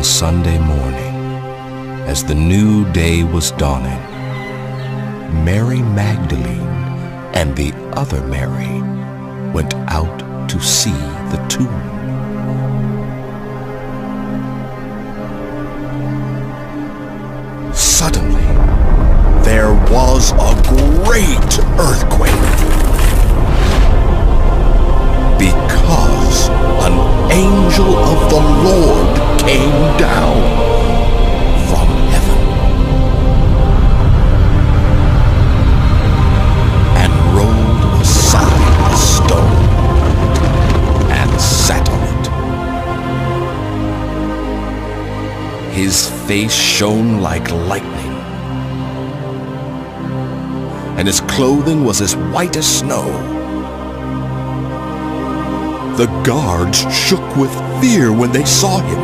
Sunday morning, as the new day was dawning, Mary Magdalene and the other Mary went out to see the tomb. Suddenly, there was a great earthquake, because an angel of the Lord came down from heaven and rolled aside a stone and sat on it. His face shone like lightning, and his clothing was as white as snow. The guards shook with fear when they saw him,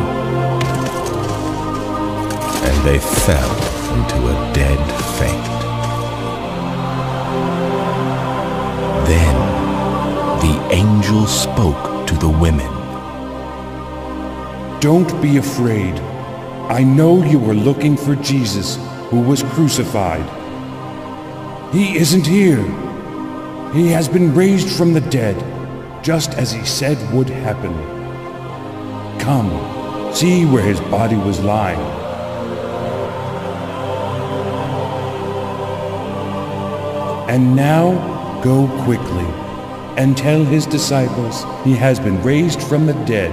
and they fell into a dead faint. Then the angel spoke to the women. Don't be afraid. I know you are looking for Jesus, who was crucified. He isn't here. He has been raised from the dead, just as he said would happen. Come, see where his body was lying. And now, go quickly and tell his disciples he has been raised from the dead,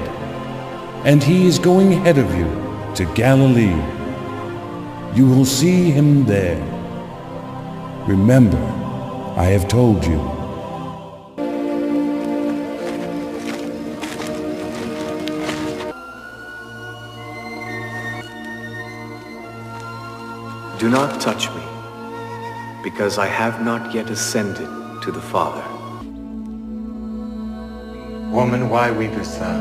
and he is going ahead of you to Galilee. You will see him there. Remember, I have told you. Do not touch me, because I have not yet ascended to the Father. Woman, why weepest thou?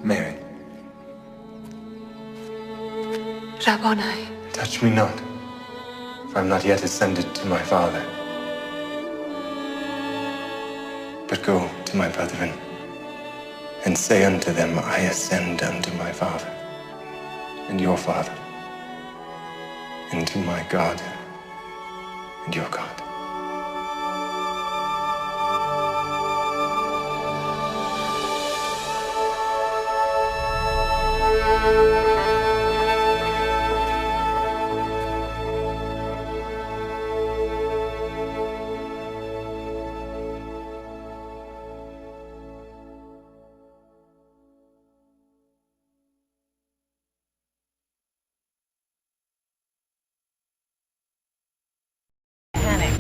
Mary. Rabboni. Touch me not, for I am not yet ascended to my Father. But go to my brethren, and say unto them, I ascend unto my Father, and your Father, and to my God, and your God.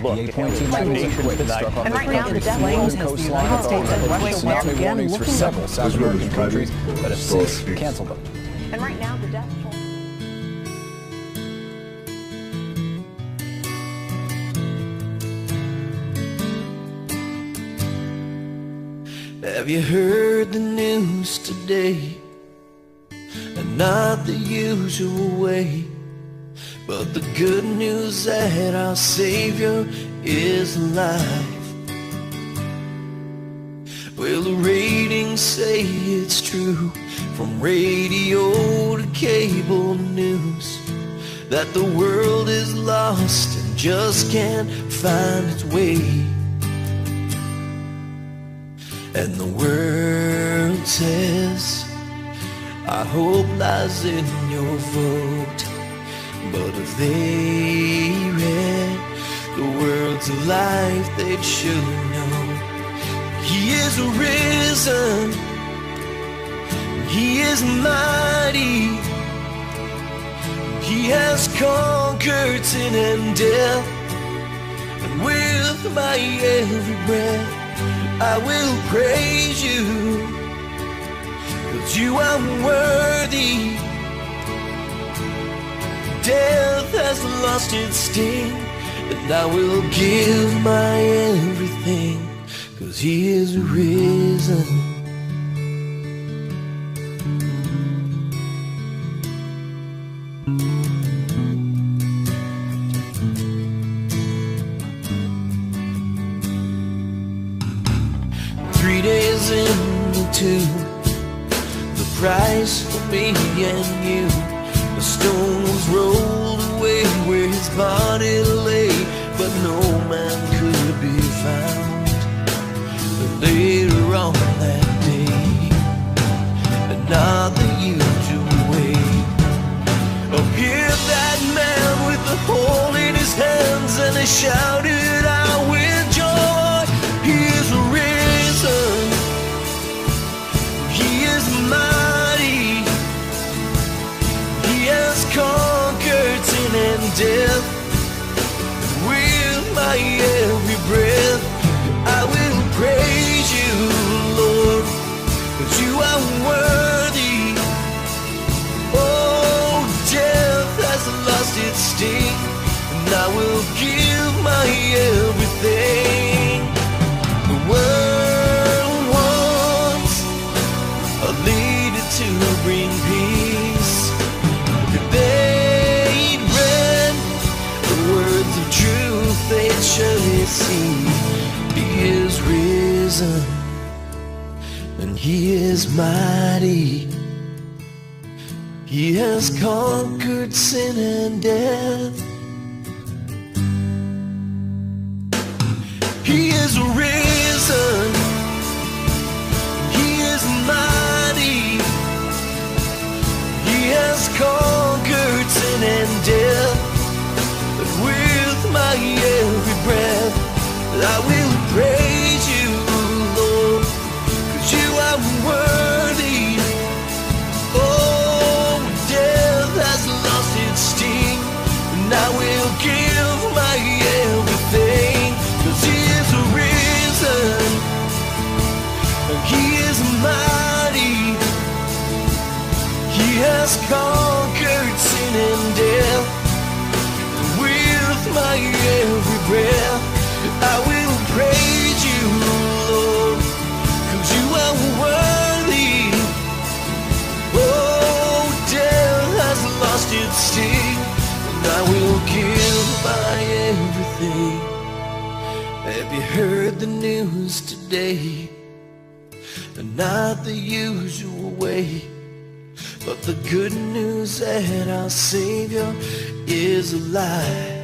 The 8.2 magnitude quake struck on the flames has the United States and Russia once again looking for several South American countries that have since canceled them. And right now, the death toll. Have you heard the news today? And not the usual way, but the good news that our Savior is alive. Well, the ratings say it's true, from radio to cable news, that the world is lost and just can't find its way. And the world says, our hope lies in your vote. But if they read the words of life, they'd surely know He is risen, He is mighty, He has conquered sin and death. And with my every breath I will praise you, 'cause you are worthy. Death has lost its sting, and I will give my everything, 'cause He is risen. Into the price for me and you, the stone was rolled away where His body lay, but no man could be found. But later on that day, and not the usual way, appeared that man with the hole in his hands, and he shouted out with joy, He is risen, He is mighty, He has conquered sin and death. With my every breath I will praise you, Lord, 'cause you are worthy. Oh, death has lost its sting, and I will give my everything. The world wants a leader to bring peace. If they'd read the words of truth, they'd surely see He is risen, and He is mighty. He has conquered sin and death. He is risen, He is mighty, He has conquered sin and death. But with my every breath I will praise you, Lord, 'cause you are worthy. Oh, death has lost its sting, and I will give my everything, 'cause He is risen. sting, and I will give my everything. Have you heard the news today? Not the usual way, but the good news that our Savior is alive.